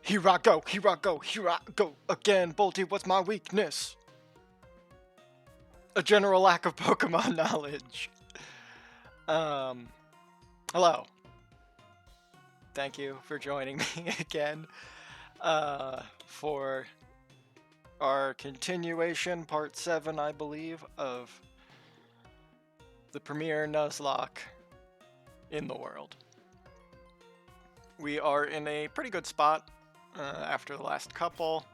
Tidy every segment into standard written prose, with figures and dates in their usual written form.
Here I go, here I go, here I go again. Bolty, what's my weakness? A general lack of Pokemon knowledge. Hello. Thank you for joining me again for our continuation, part 7, I believe, of the premier Nuzlocke in the world. We are in a pretty good spot after the last couple.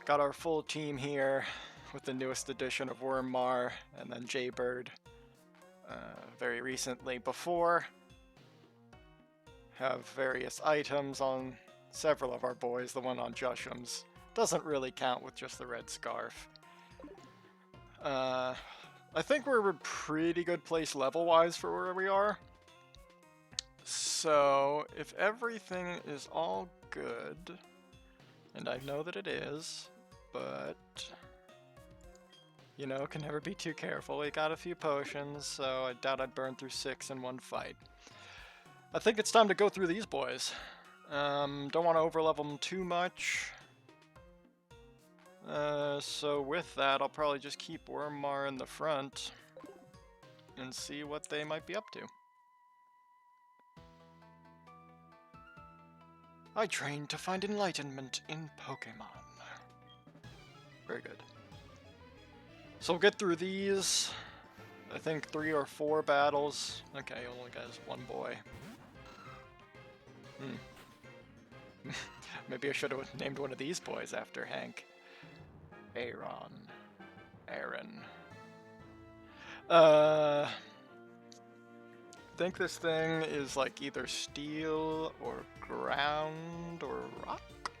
Got our full team here with the newest edition of Wormmar and then Jaybird very recently before. Have various items on several of our boys. The one on Jusham's doesn't really count with just the red scarf. I think we're a pretty good place level-wise for where we are. So, if everything is all good, and I know that it is, but, you know, can never be too careful. We got a few potions, so I doubt I'd burn through 6 in one fight. I think it's time to go through these boys. Don't want to overlevel them too much. So with that, I'll probably just keep Wormmar in the front and see what they might be up to. I trained to find enlightenment in Pokemon. Very good. So we'll get through these. I think 3 or 4 battles. Okay, only has one boy. Maybe I should have named one of these boys after Hank. Aaron. I think this thing is like either steel or ground or rock.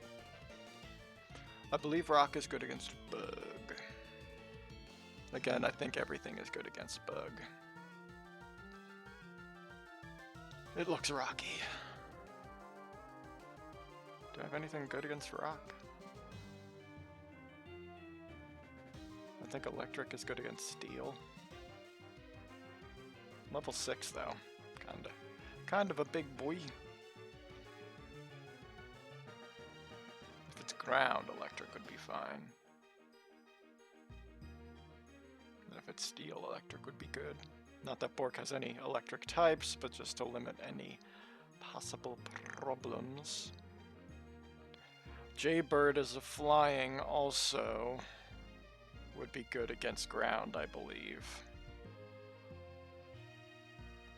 I believe rock is good against bug. Again, I think everything is good against bug. It looks rocky. Do I have anything good against rock? I think electric is good against steel. Level 6 though. Kind of a big boy. If it's ground, electric would be fine. And if it's steel, electric would be good. Not that Bork has any electric types, but just to limit any possible problems. Jaybird as a flying also would be good against ground, I believe.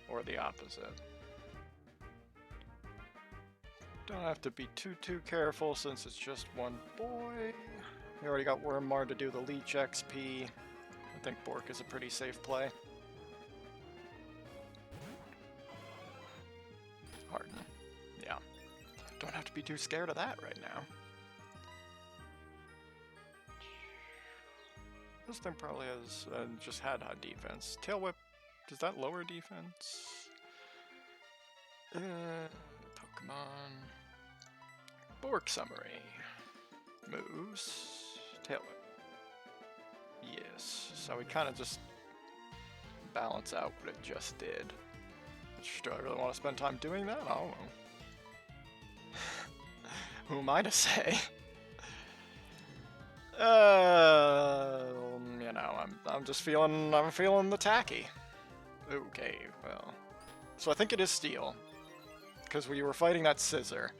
Or the opposite. Don't have to be too careful since it's just one boy. We already got Wormmar to do the leech XP. I think Bork is a pretty safe play. Harden. Yeah. Don't have to be too scared of that right now. This thing probably has just had high defense. Tail Whip, does that lower defense? Pokemon. Bork summary. Moves. Tail Whip. Yes. So we kind of just balance out what it just did. Which, do I really want to spend time doing that? I don't know. Who am I to say? You know, I'm just feeling the tacky. Okay, well. So I think it is steel. Because we were fighting that scissor.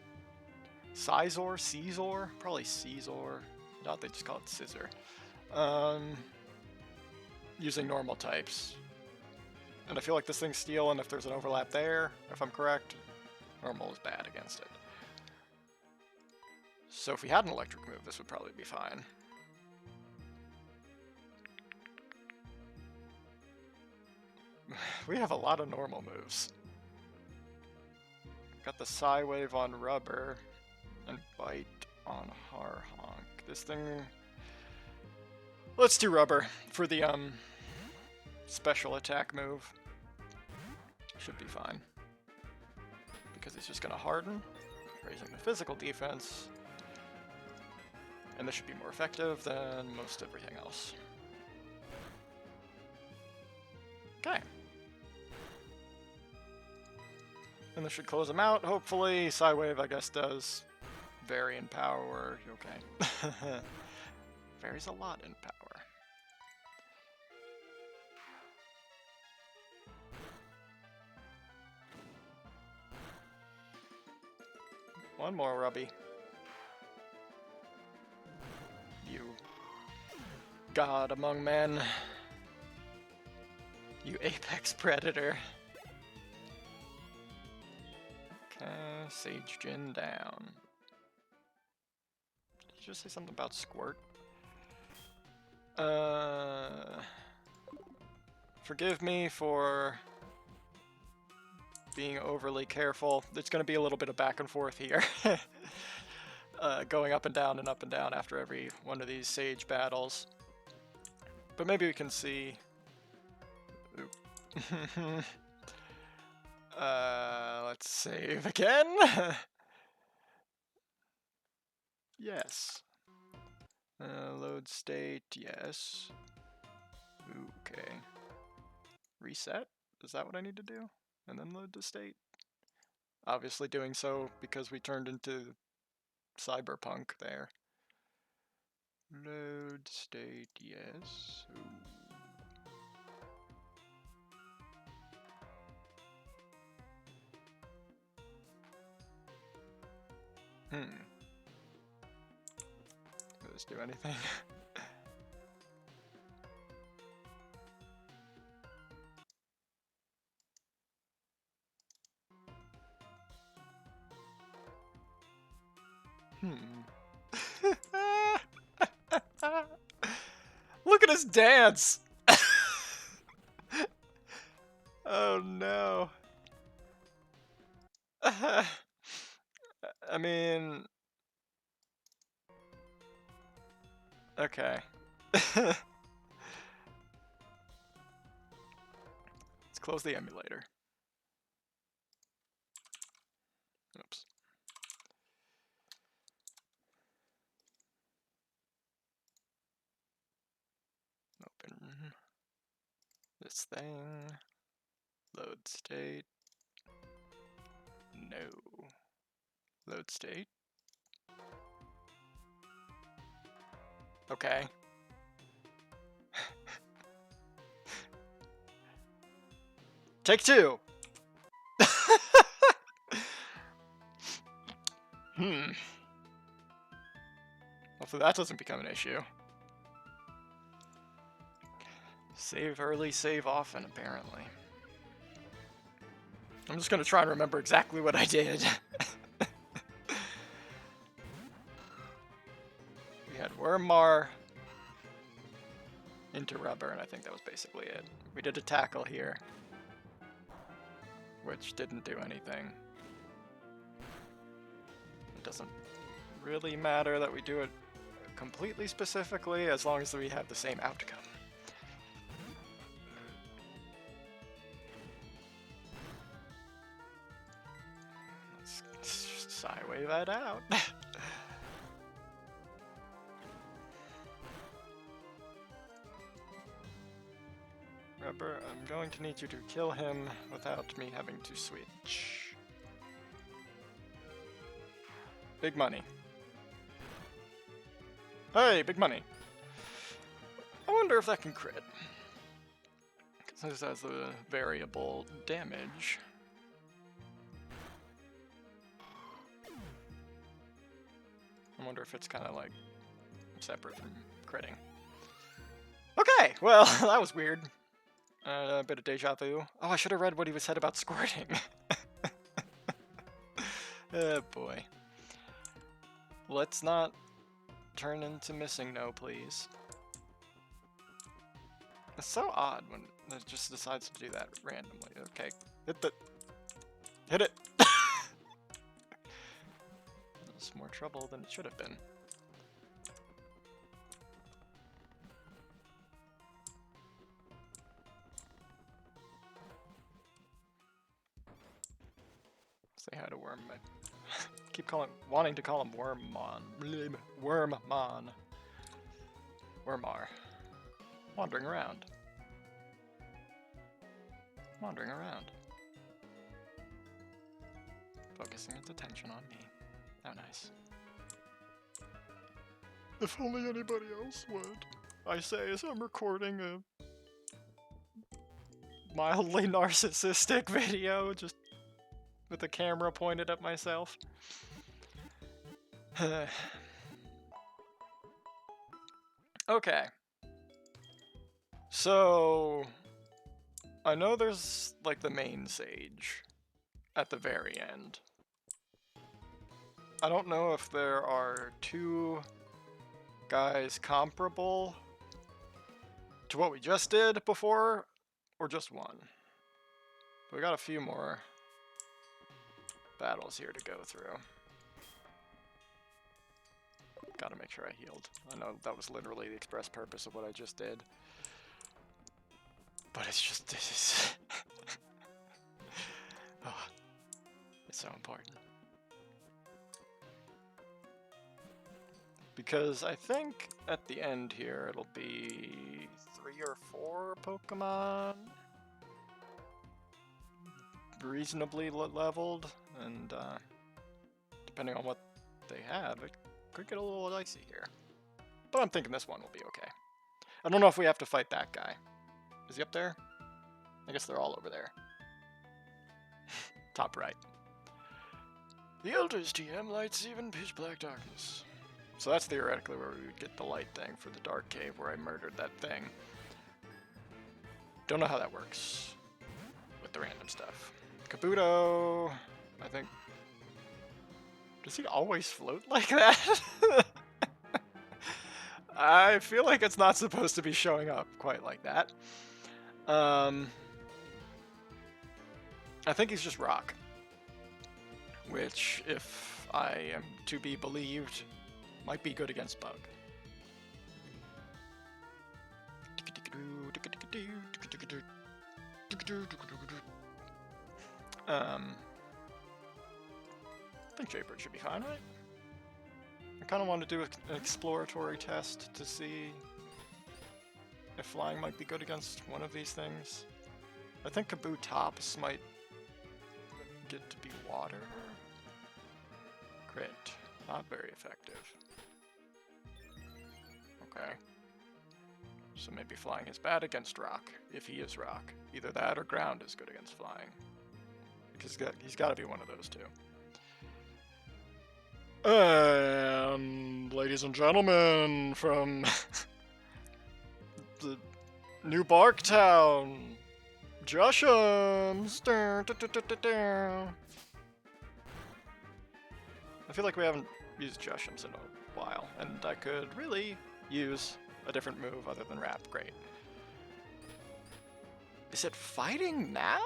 Caesar? Probably Caesar. No, they just call it scissor. Using normal types. And I feel like this thing's steel, and if there's an overlap there, if I'm correct, normal is bad against it. So if we had an electric move, this would probably be fine. We have a lot of normal moves. Got the Psy Wave on Rubber and Bite on Harhonk. This thing... Let's do Rubber for the special attack move. Should be fine. Because it's just going to harden, raising the physical defense. And this should be more effective than most everything else. Okay. And this should close them out, hopefully. Psywave, I guess, does vary in power. Okay. Varies a lot in power. One more, Rubby. You god among men. You apex predator. Okay, Sage Jin down. Did you just say something about Squirt? Forgive me for being overly careful. There's going to be a little bit of back and forth here. Going up and down after every one of these Sage battles. But maybe we can see... let's save again. Yes. Load state, yes. Okay. Reset? Is that what I need to do? And then load the state? Obviously doing so because we turned into cyberpunk there. Load state, yes. Does this do anything? Look at his dance! Oh no. I mean... Okay. Let's close the emulator. Oops. Open this thing. Load state. No. Load state. Okay. Take two! Hopefully that doesn't become an issue. Save early, save often, apparently. I'm just gonna try and remember exactly what I did. We had Wormmar into rubber, and I think that was basically it. We did a tackle here, which didn't do anything. It doesn't really matter that we do it completely specifically, as long as we have the same outcome. Let's Psywave that out. Rubber, I'm going to need you to kill him without me having to switch. Big money. Hey, big money. I wonder if that can crit. Because this has the variable damage. I wonder if it's kind of like separate from critting. Okay, well, that was weird. A bit of deja vu. Oh, I should have read what he said about squirting. Oh boy. Let's not turn into Missing No, please. It's so odd when it just decides to do that randomly. Okay, hit it! It's more trouble than it should have been. Say hi to Worm. I keep wanting to call him Wormmon. Wormmon. Wormmar. Wandering around. Wandering around. Focusing its attention on me. How nice. If only anybody else would. I say as I'm recording a mildly narcissistic video, just with the camera pointed at myself. Okay. So, I know there's, like, the main sage at the very end. I don't know if there are two guys comparable to what we just did before, or just one. But we got a few more battles here to go through. Gotta make sure I healed. I know that was literally the express purpose of what I just did. But it's just, this is... oh, it's so important. Because I think at the end here it'll be 3 or 4 Pokemon reasonably leveled, and depending on what they have, it could get a little dicey here. But I'm thinking this one will be okay. I don't know if we have to fight that guy. Is he up there? I guess they're all over there. Top right. The Elder's TM lights even pitch black darkness. So that's theoretically where we would get the light thing for the dark cave where I murdered that thing. Don't know how that works with the random stuff. Kabuto, I think... Does he always float like that? I feel like it's not supposed to be showing up quite like that. I think he's just rock. Which, if I am to be believed, might be good against bug. I think Jaybird should be fine, right? I kind of want to do an exploratory test to see if flying might be good against one of these things. I think Kabutops might get to be water. Crit. Not very effective. Okay. So maybe flying is bad against rock, if he is rock. Either that or ground is good against flying. Because he's got to be one of those two. And ladies and gentlemen, from the New Barktown, Joshums. I feel like we haven't used Joshums in a while, and I could really use a different move other than Wrap. Great. Is it fighting now?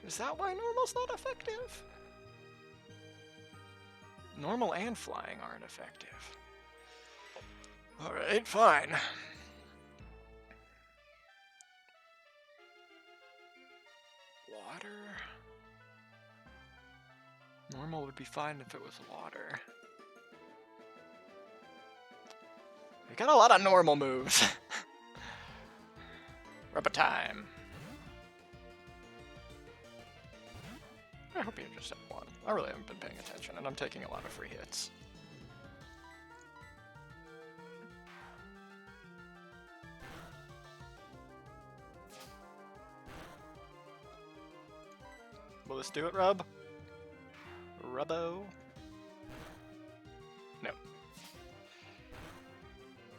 Is that why normal's not effective? Normal and flying aren't effective. Alright, fine. Water? Normal would be fine if it was water. We got a lot of normal moves. Rubber time. I hope you just have one. I really haven't been paying attention, and I'm taking a lot of free hits. Will this do it, Rub? Rubbo? No.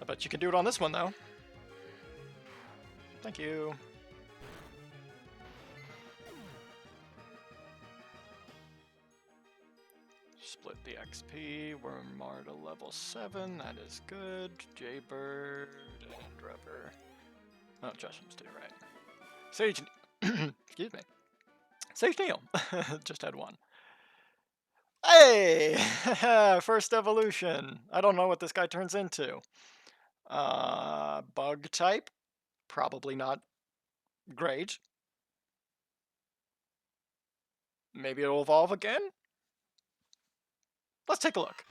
I bet you can do it on this one, though. Thank you. Split the XP. We're Marta level 7. That is good. Jaybird and Rubber. Oh, Joshum's too, right. Sage. Excuse me. Sage Neil. Just had one. Hey! First evolution. I don't know what this guy turns into. Bug type. Probably not great. Maybe it'll evolve again? Let's take a look.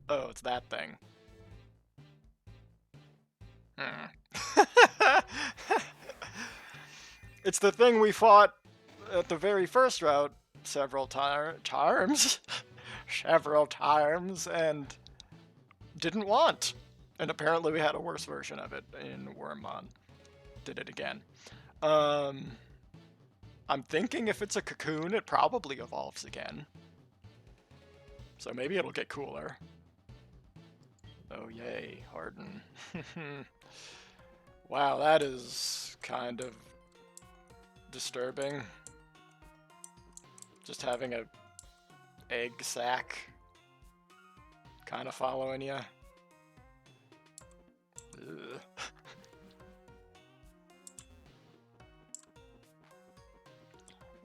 Oh, it's that thing. It's the thing we fought at the very first route several times. several times and didn't want. And apparently we had a worse version of it in Wormmon. Did it again. I'm thinking if it's a cocoon, it probably evolves again. So maybe it'll get cooler. Oh yay, Harden. Wow, that is kind of disturbing. Just having a egg sac kind of following you. Ugh.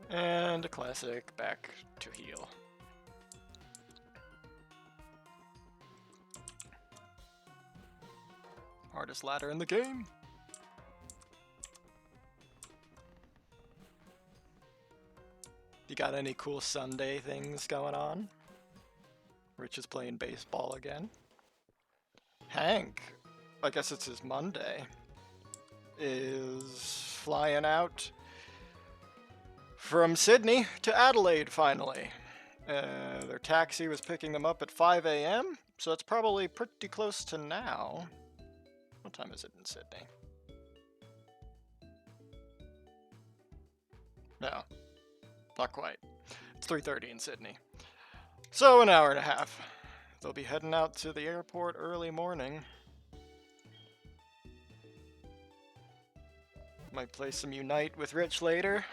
And a classic back to heal. Hardest ladder in the game. You got any cool Sunday things going on? Rich is playing baseball again. Hank, I guess it's his Monday, is flying out from Sydney to Adelaide finally. Their taxi was picking them up at 5 a.m., so it's probably pretty close to now. What time is it in Sydney? No, not quite. It's 3:30 in Sydney. So an hour and a half. They'll be heading out to the airport early morning. Might play some Unite with Rich later,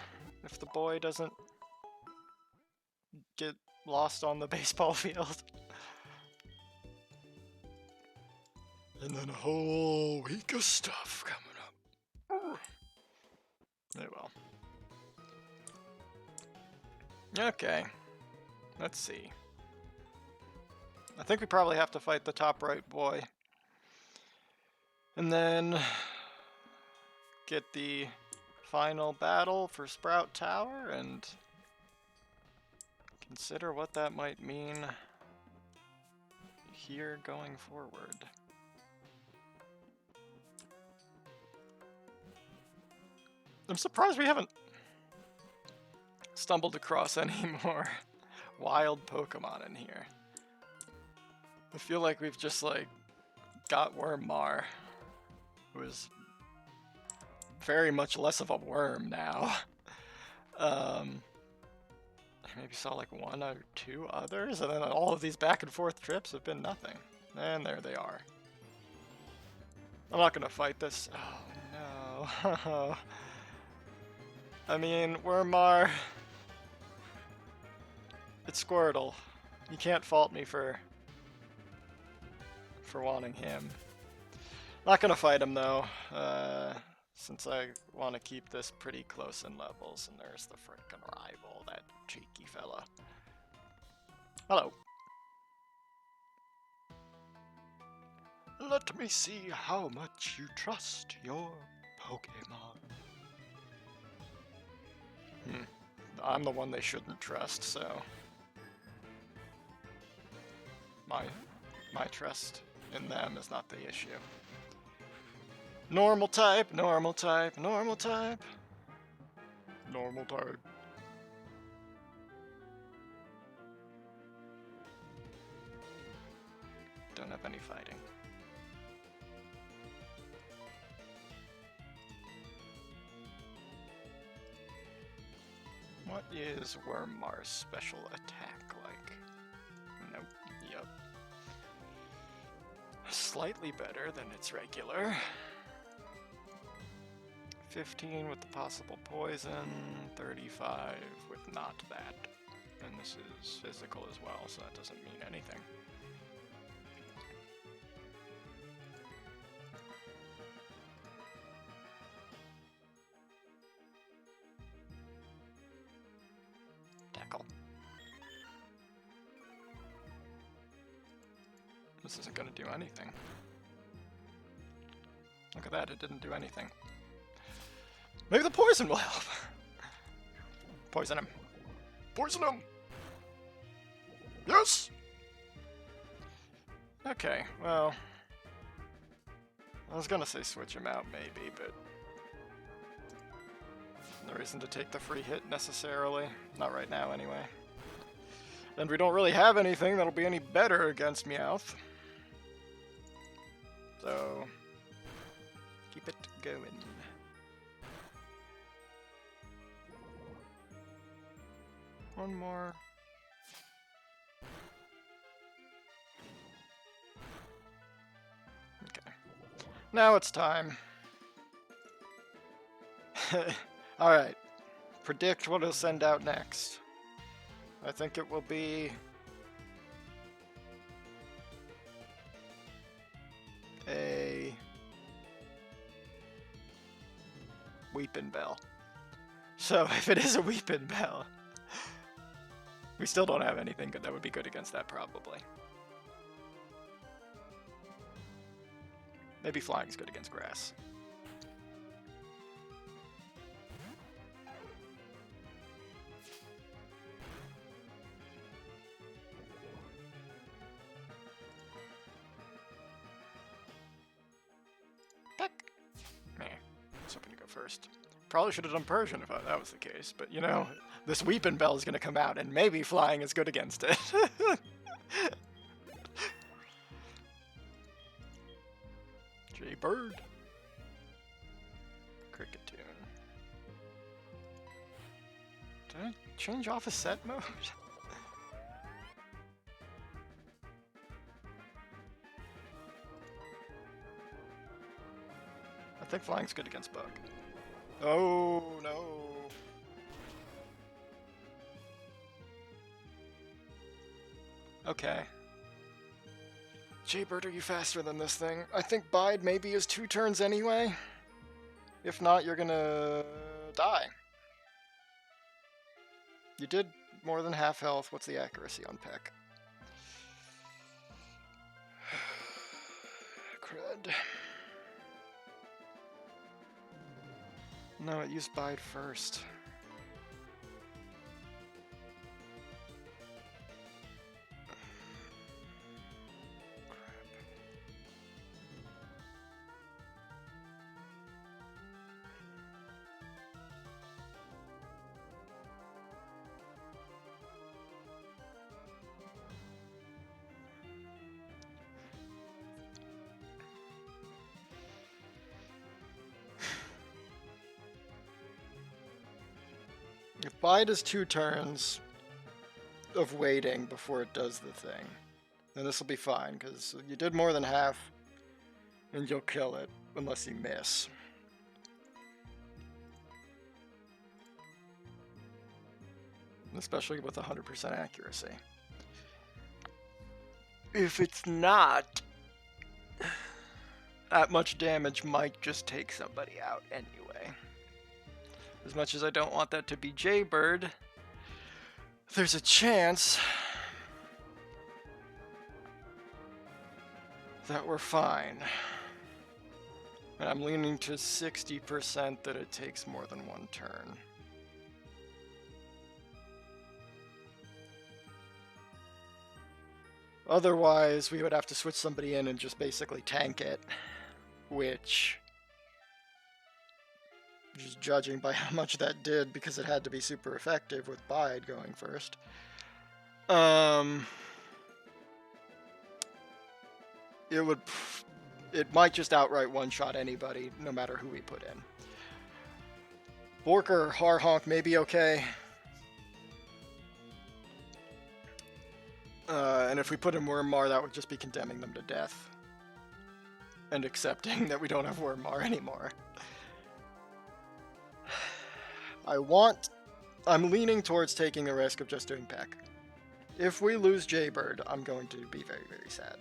if the boy doesn't get lost on the baseball field. And then a whole week of stuff coming up. Oh well. Okay. Let's see. I think we probably have to fight the top right boy. And then get the final battle for Sprout Tower and consider what that might mean here going forward. I'm surprised we haven't stumbled across any more wild Pokemon in here. I feel like we've just, like, got Wormmar, who is very much less of a worm now. Maybe saw, like, one or two others, and then all of these back and forth trips have been nothing. And there they are. I'm not gonna fight this. Oh, no. I mean, Wormmar... It's Squirtle. You can't fault me for wanting him. Not gonna fight him though, since I want to keep this pretty close in levels. And there's the frickin' rival, that cheeky fella. Hello. Let me see how much you trust your Pokemon. I'm the one they shouldn't trust, so my trust in them is not the issue. Normal type, normal type, normal type. Normal type. Don't have any fighting. What is Wormmar's special attack like? Nope. Yep. Slightly better than its regular. 15 with the possible poison, 35 with not that. And this is physical as well, so that doesn't mean anything. Tackle. This isn't going to do anything. Look at that, it didn't do anything. Maybe the poison will help. Poison him. Poison him! Yes! Okay, well... I was gonna say switch him out maybe, but... no reason to take the free hit necessarily. Not right now anyway. And we don't really have anything that'll be any better against Meowth. So, keep it going. One more. Okay. Now it's time. Alright. Predict what it'll send out next. I think it will be a Weepin' Bell. So if it is a Weepin' Bell, we still don't have anything good that would be good against that, probably. Maybe Flying's good against grass. Peck! Meh. I was hoping to go first. Probably should have done Persian if that was the case, but you know, this Weepin' Bell is going to come out, and maybe Flying is good against it. Bird. Cricket tune. Did I change off a set mode? I think Flying's good against Bug. Oh no. Okay. Jaybird, are you faster than this thing? I think Bide maybe is 2 turns anyway. If not, you're gonna die. You did more than half health. What's the accuracy on Peck? Crud. No, it used Bide first. If Bide is 2 turns of waiting before it does the thing, then this will be fine, because you did more than half, and you'll kill it, unless you miss. Especially with 100% accuracy. If it's not, that much damage might just take somebody out anyway. As much as I don't want that to be Jaybird, there's a chance that we're fine. And I'm leaning to 60% that it takes more than 1 turn. Otherwise, we would have to switch somebody in and just basically tank it, which, just judging by how much that did, because it had to be super effective with Bide going first. It might just outright one-shot anybody, no matter who we put in. Borker, Harhonk may be okay. And if we put in Wormmar, that would just be condemning them to death. And accepting that we don't have Wormmar anymore. I'm leaning towards taking the risk of just doing Peck. If we lose Jaybird, I'm going to be very, very sad.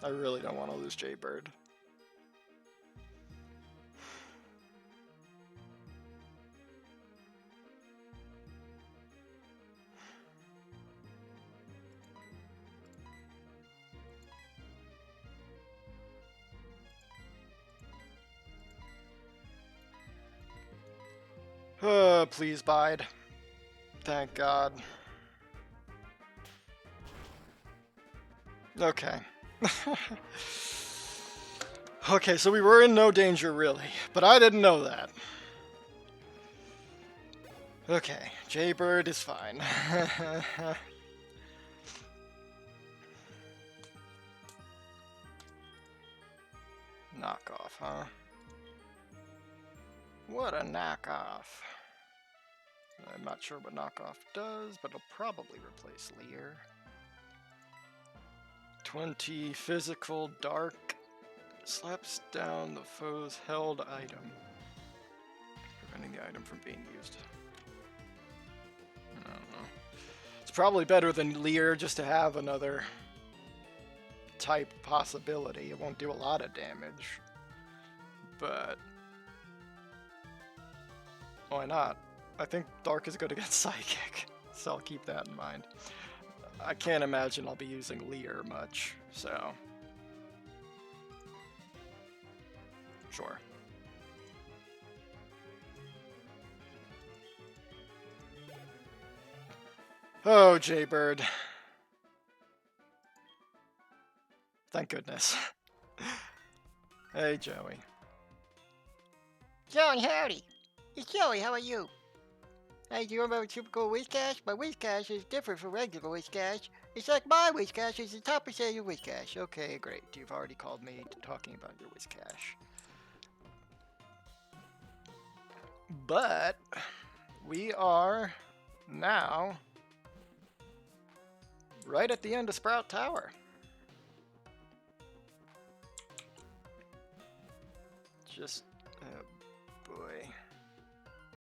I really don't want to lose Jaybird. Please Bide. Thank God. Okay. Okay, so we were in no danger, really. But I didn't know that. Okay, Jaybird is fine. Knockoff, huh? What a knockoff. I'm not sure what knockoff does, but it'll probably replace Lear. 20 physical dark. Slaps down the foe's held item, preventing the item from being used. I don't know. It's probably better than Lear just to have another type possibility. It won't do a lot of damage, but why not? I think Dark is good against Psychic, so I'll keep that in mind. I can't imagine I'll be using Lear much, so sure. Oh, Jaybird. Thank goodness. Hey, Joey. Joey, howdy. It's Joey, how are you? Hey, do you remember typical Whiscash? My Whiscash is different from regular Whiscash. It's like my Whiscash is the top percent of your Whiscash. Okay, great. You've already called me talking about your Whiscash. But we are now right at the end of Sprout Tower. Just